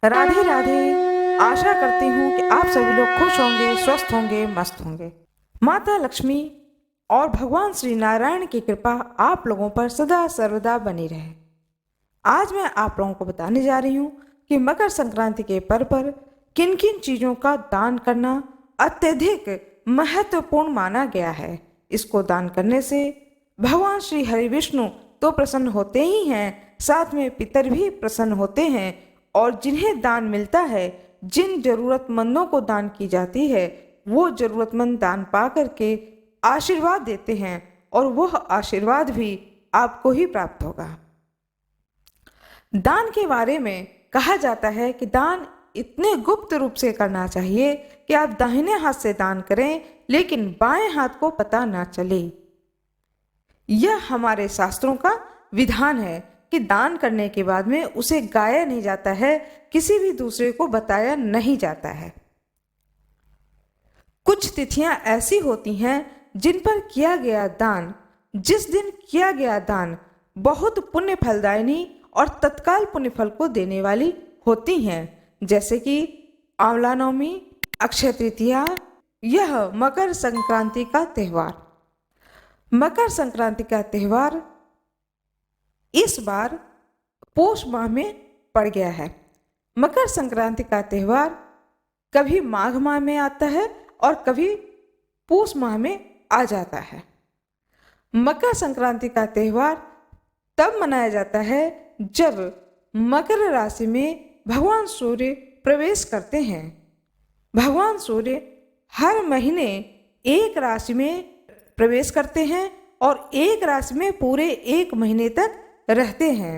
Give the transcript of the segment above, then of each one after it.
राधे राधे। आशा करती हूँ कि आप सभी लोग खुश होंगे, स्वस्थ होंगे, मस्त होंगे। माता लक्ष्मी और भगवान श्री नारायण की कृपा आप लोगों पर सदा सर्वदा बनी रहे। आज मैं आप लोगों को बताने जा रही हूँ कि मकर संक्रांति के पर्व पर किन किन चीज़ों का दान करना अत्यधिक महत्वपूर्ण माना गया है। इसको दान करने से भगवान श्री हरि विष्णु तो प्रसन्न होते ही हैं, साथ में पितर भी प्रसन्न होते हैं और जिन्हें दान मिलता है, जिन जरूरतमंदों को दान की जाती है, वो जरूरतमंद दान पा करके आशीर्वाद देते हैं और वह आशीर्वाद भी आपको ही प्राप्त होगा। दान के बारे में कहा जाता है कि दान इतने गुप्त रूप से करना चाहिए कि आप दाहिने हाथ से दान करें लेकिन बाएं हाथ को पता ना चले। यह हमारे शास्त्रों का विधान है कि दान करने के बाद में उसे गाया नहीं जाता है, किसी भी दूसरे को बताया नहीं जाता है। कुछ तिथियां ऐसी होती हैं जिन पर किया गया दान, जिस दिन किया गया दान बहुत पुण्य फलदायिनी और तत्काल पुण्य फल को देने वाली होती हैं, जैसे कि आंवला नवमी, अक्षय तृतीया। यह मकर संक्रांति का त्यौहार। मकर संक्रांति का त्यौहार इस बार पोष माह में पड़ गया है। मकर संक्रांति का त्यौहार कभी माघ माह में आता है और कभी पूष माह में आ जाता है। मकर संक्रांति का त्यौहार तब मनाया जाता है जब मकर राशि में भगवान सूर्य प्रवेश करते हैं। भगवान सूर्य हर महीने एक राशि में प्रवेश करते हैं और एक राशि में पूरे एक महीने तक रहते हैं।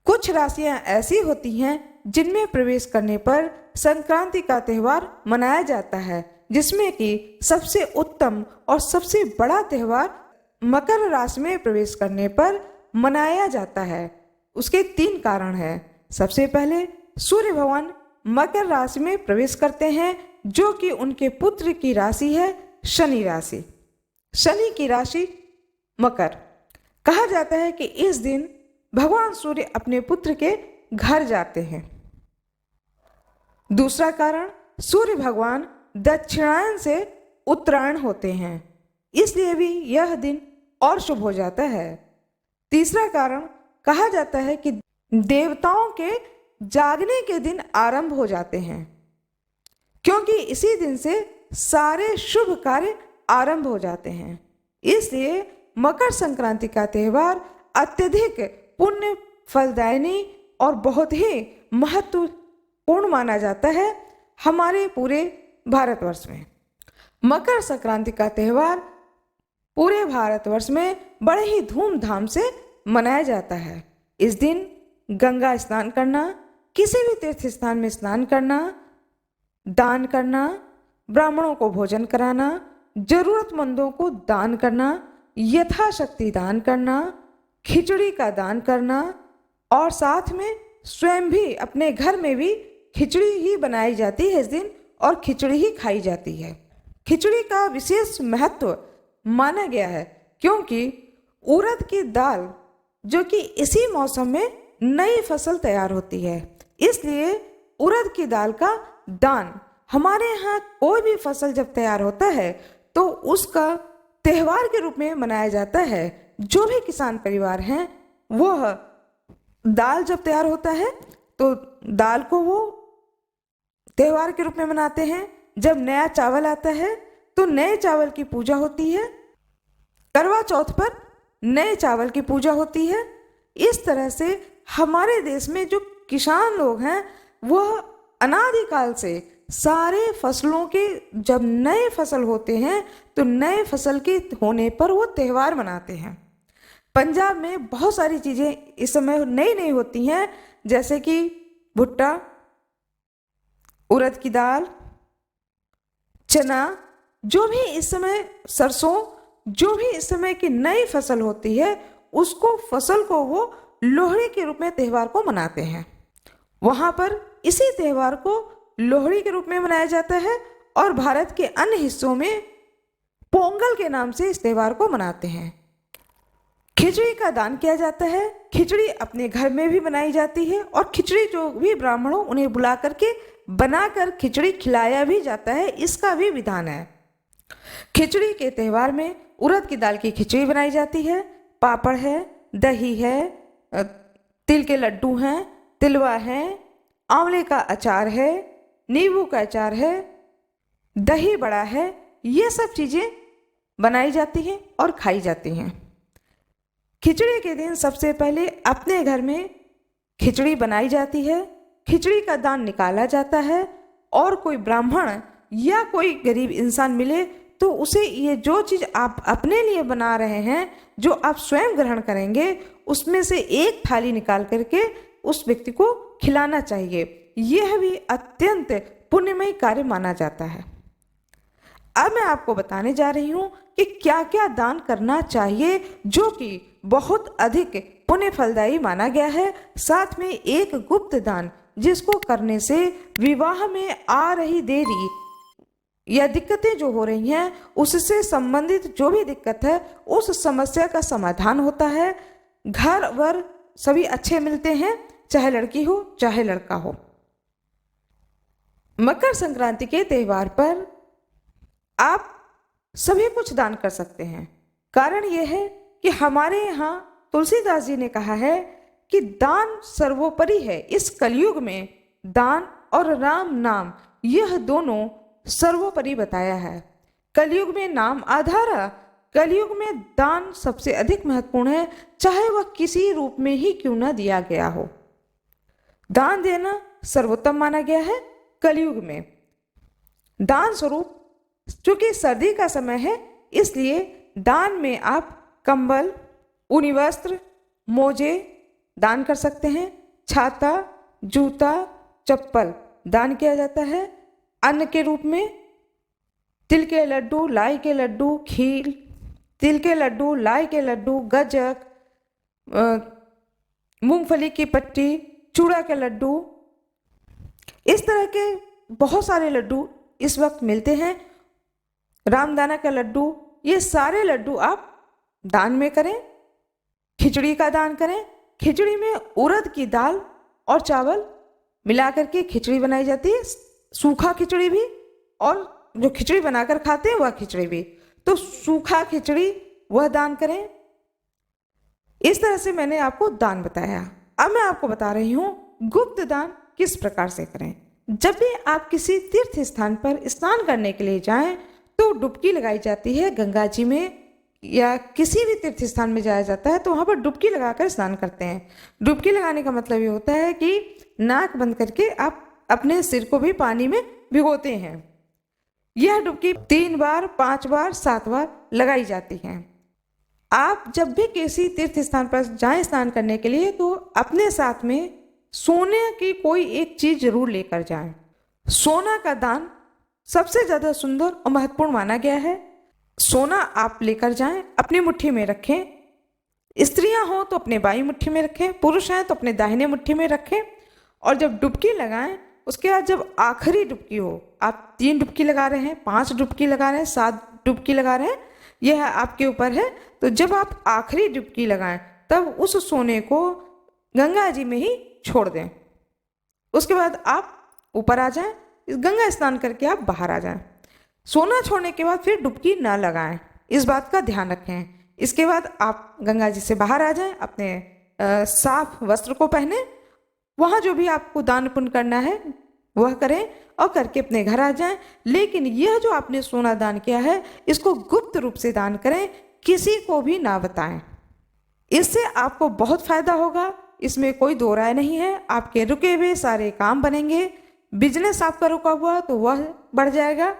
कुछ राशियां ऐसी होती हैं जिनमें प्रवेश करने पर संक्रांति का त्यौहार मनाया जाता है, जिसमें कि सबसे उत्तम और सबसे बड़ा त्यौहार मकर राशि में प्रवेश करने पर मनाया जाता है। उसके 3 कारण हैं। सबसे पहले सूर्य भगवान मकर राशि में प्रवेश करते हैं, जो कि उनके पुत्र की राशि है शनि राशि। शनि की राशि मकर। कहा जाता है कि इस दिन भगवान सूर्य अपने पुत्र के घर जाते हैं। दूसरा कारण, सूर्य भगवान दक्षिणायन से उत्तरायण होते हैं, इसलिए भी यह दिन और शुभ हो जाता है। तीसरा कारण, कहा जाता है कि देवताओं के जागने के दिन आरंभ हो जाते हैं, क्योंकि इसी दिन से सारे शुभ कार्य आरंभ हो जाते हैं। इसलिए मकर संक्रांति का त्यौहार अत्यधिक पुण्य फलदायिनी और बहुत ही महत्वपूर्ण माना जाता है हमारे पूरे भारतवर्ष में। मकर संक्रांति का त्यौहार पूरे भारतवर्ष में बड़े ही धूमधाम से मनाया जाता है। इस दिन गंगा स्नान करना, किसी भी तीर्थ स्थान में स्नान करना, दान करना, ब्राह्मणों को भोजन कराना, जरूरतमंदों को दान करना, यथाशक्ति दान करना, खिचड़ी का दान करना और साथ में स्वयं भी अपने घर में भी खिचड़ी ही बनाई जाती है इस दिन और खिचड़ी ही खाई जाती है। खिचड़ी का विशेष महत्व माना गया है क्योंकि उड़द की दाल, जो कि इसी मौसम में नई फसल तैयार होती है, इसलिए उड़द की दाल का दान, हमारे यहाँ कोई भी फसल जब तैयार होता है तो उसका त्यौहार के रूप में मनाया जाता है। जो भी किसान परिवार हैं, वह दाल जब तैयार होता है तो दाल को वो त्यौहार के रूप में मनाते हैं। जब नया चावल आता है तो नए चावल की पूजा होती है। करवा चौथ पर नए चावल की पूजा होती है। इस तरह से हमारे देश में जो किसान लोग हैं, वह अनादिकाल से सारे फसलों के जब नए फसल होते हैं तो नए फसल के होने पर वो त्यौहार मनाते हैं। पंजाब में बहुत सारी चीज़ें इस समय नई नई होती हैं, जैसे कि भुट्टा, उड़द की दाल, चना, जो भी इस समय सरसों, जो भी इस समय की नई फसल होती है, उसको फसल को वो लोहड़ी के रूप में त्यौहार को मनाते हैं। वहाँ पर इसी त्यौहार को लोहड़ी के रूप में मनाया जाता है और भारत के अन्य हिस्सों में पोंगल के नाम से इस त्यौहार को मनाते हैं। खिचड़ी का दान किया जाता है। खिचड़ी अपने घर में भी बनाई जाती है और खिचड़ी जो भी ब्राह्मण हो उन्हें बुला करके बनाकर खिचड़ी खिलाया भी जाता है, इसका भी विधान है। खिचड़ी के त्यौहार में उड़द की दाल की खिचड़ी बनाई जाती है, पापड़ है, दही है, तिल के लड्डू हैं, तिलवा है, आंवले का अचार है, नींबू का अचार है, दही बड़ा है, ये सब चीज़ें बनाई जाती हैं और खाई जाती हैं। खिचड़ी के दिन सबसे पहले अपने घर में खिचड़ी बनाई जाती है, खिचड़ी का दान निकाला जाता है और कोई ब्राह्मण या कोई गरीब इंसान मिले तो उसे ये जो चीज़ आप अपने लिए बना रहे हैं, जो आप स्वयं ग्रहण करेंगे, उसमें से एक थाली निकाल करके उस व्यक्ति को खिलाना चाहिए। यह भी अत्यंत पुण्यमय कार्य माना जाता है। अब मैं आपको बताने जा रही हूँ कि क्या क्या दान करना चाहिए जो कि बहुत अधिक पुण्य फलदायी माना गया है। साथ में एक गुप्त दान जिसको करने से विवाह में आ रही देरी या दिक्कतें जो हो रही हैं उससे संबंधित जो भी दिक्कत है उस समस्या का समाधान होता है। घर वर सभी अच्छे मिलते हैं, चाहे लड़की हो चाहे लड़का हो। मकर संक्रांति के त्यौहार पर आप सभी कुछ दान कर सकते हैं। कारण यह है कि हमारे यहाँ तुलसीदास जी ने कहा है कि दान सर्वोपरि है। इस कलयुग में दान और राम नाम यह दोनों सर्वोपरि बताया है। कलयुग में नाम आधार, कलयुग में दान सबसे अधिक महत्वपूर्ण है, चाहे वह किसी रूप में ही क्यों न दिया गया हो। दान देना सर्वोत्तम माना गया है। कलयुग में दान स्वरूप, चूंकि सर्दी का समय है इसलिए दान में आप कंबल, ऊनी वस्त्र, मोजे दान कर सकते हैं। छाता, जूता, चप्पल दान किया जाता है। अन्न के रूप में तिल के लड्डू, लाई के लड्डू, खीर, तिल के लड्डू, लाई के लड्डू, गज्जक, मूंगफली की पट्टी, चूड़ा के लड्डू, इस तरह के बहुत सारे लड्डू इस वक्त मिलते हैं। रामदाना का लड्डू, ये सारे लड्डू आप दान में करें। खिचड़ी का दान करें। खिचड़ी में उड़द की दाल और चावल मिला करके खिचड़ी बनाई जाती है, सूखा खिचड़ी भी और जो खिचड़ी बनाकर खाते हैं वह खिचड़ी भी। तो सूखा खिचड़ी वह दान करें। इस तरह से मैंने आपको दान बताया। अब मैं आपको बता रही हूँ गुप्त दान किस प्रकार से करें। जब भी आप किसी तीर्थ स्थान पर स्नान करने के लिए जाएं तो डुबकी लगाई जाती है गंगा जी में, या किसी भी तीर्थ स्थान में जाया जाता है तो वहाँ पर डुबकी लगाकर स्नान करते हैं। डुबकी लगाने का मतलब ये होता है कि नाक बंद करके आप अपने सिर को भी पानी में भिगोते हैं। यह डुबकी 3 बार, 5 बार, 7 बार लगाई जाती है। आप जब भी किसी तीर्थ स्थान पर जाएं स्नान करने के लिए तो अपने साथ में सोने की कोई एक चीज जरूर लेकर जाएं। सोना का दान सबसे ज्यादा सुंदर और महत्वपूर्ण माना गया है। सोना आप लेकर जाएं, अपनी मुट्ठी में रखें। स्त्रियां हो तो अपने बाईं मुट्ठी में रखें, पुरुष हैं तो अपने दाहिने मुट्ठी में रखें। और जब डुबकी लगाएं उसके बाद जब आखिरी डुबकी हो, आप 3 डुबकी लगा रहे हैं, 5 डुबकी लगा रहे हैं, 7 डुबकी लगा रहे हैं, यह आपके ऊपर है। तो जब आप आखिरी डुबकी लगाएं तब उस सोने को गंगा जी में ही छोड़ दें। उसके बाद आप ऊपर आ जाएं, इस गंगा स्नान करके आप बाहर आ जाएं। सोना छोड़ने के बाद फिर डुबकी ना लगाएं, इस बात का ध्यान रखें। इसके बाद आप गंगा जी से बाहर आ जाएं, अपने साफ वस्त्र को पहने, वहाँ जो भी आपको दान पुण्य करना है वह करें और करके अपने घर आ जाएं। लेकिन यह जो आपने सोना दान किया है इसको गुप्त रूप से दान करें, किसी को भी ना बताएं। इससे आपको बहुत फायदा होगा, इसमें कोई दो राय नहीं है। आपके रुके हुए सारे काम बनेंगे। बिजनेस आपका रुका हुआ तो वह बढ़ जाएगा।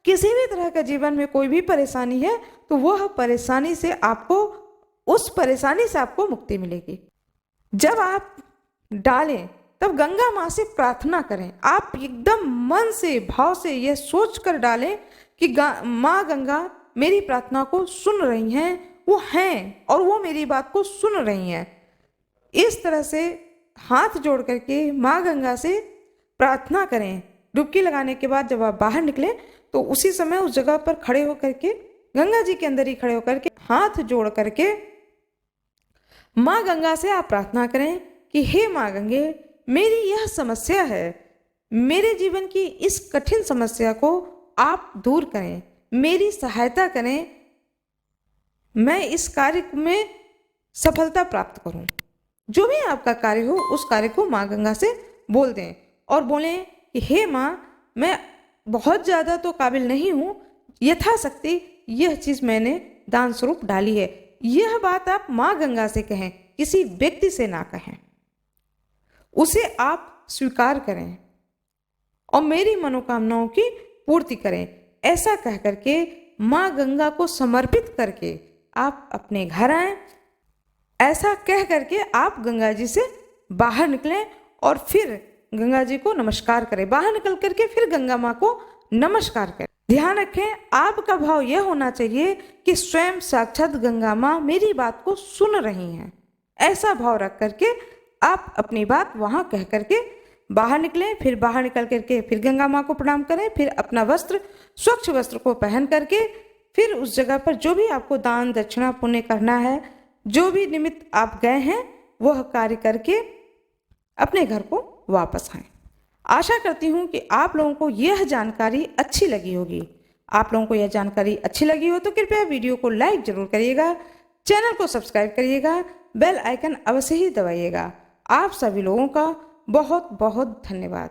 किसी भी तरह का जीवन में कोई भी परेशानी है तो वह परेशानी से आपको, उस परेशानी से आपको मुक्ति मिलेगी। जब आप डालें तब गंगा माँ से प्रार्थना करें। आप एकदम मन से, भाव से यह सोच कर डालें कि माँ गंगा मेरी प्रार्थना को सुन रही हैं, वो हैं और वो मेरी बात को सुन रही हैं। इस तरह से हाथ जोड़ करके माँ गंगा से प्रार्थना करें। डुबकी लगाने के बाद जब आप बाहर निकलें तो उसी समय उस जगह पर खड़े होकर के, गंगा जी के अंदर ही खड़े होकर के, हाथ जोड़ करके माँ गंगा से आप प्रार्थना करें कि हे माँ गंगे, मेरी यह समस्या है, मेरे जीवन की इस कठिन समस्या को आप दूर करें, मेरी सहायता करें, मैं इस कार्य में सफलता प्राप्त करूं। जो भी आपका कार्य हो उस कार्य को माँ गंगा से बोल दें और बोलें कि हे माँ, मैं बहुत ज़्यादा तो काबिल नहीं हूँ, यथाशक्ति यह चीज़ मैंने दान स्वरूप डाली है। यह बात आप माँ गंगा से कहें, किसी व्यक्ति से ना कहें। उसे आप स्वीकार करें और मेरी मनोकामनाओं की पूर्ति करें। ऐसा कह करके माँ गंगा को समर्पित करके आप अपने घर आएं। ऐसा कह करके आप गंगा जी से बाहर निकलें और फिर गंगा जी को नमस्कार करें। बाहर निकल करके फिर गंगा माँ को नमस्कार करें। ध्यान रखें, आपका भाव यह होना चाहिए कि स्वयं साक्षात गंगा माँ मेरी बात को सुन रही हैं। ऐसा भाव रख करके आप अपनी बात वहां कह करके बाहर निकलें। फिर बाहर निकल करके फिर गंगा माँ को प्रणाम करें। फिर अपना वस्त्र, स्वच्छ वस्त्र को पहन करके फिर उस जगह पर जो भी आपको दान दक्षिणा पुण्य करना है, जो भी निमित्त आप गए हैं, वह कार्य करके अपने घर को वापस आएं। आशा करती हूँ कि आप लोगों को यह जानकारी अच्छी लगी होगी। आप लोगों को यह जानकारी अच्छी लगी हो तो कृपया वीडियो को लाइक जरूर करिएगा, चैनल को सब्सक्राइब करिएगा, बेल आइकन अवश्य ही दबाइएगा। आप सभी लोगों का बहुत बहुत धन्यवाद।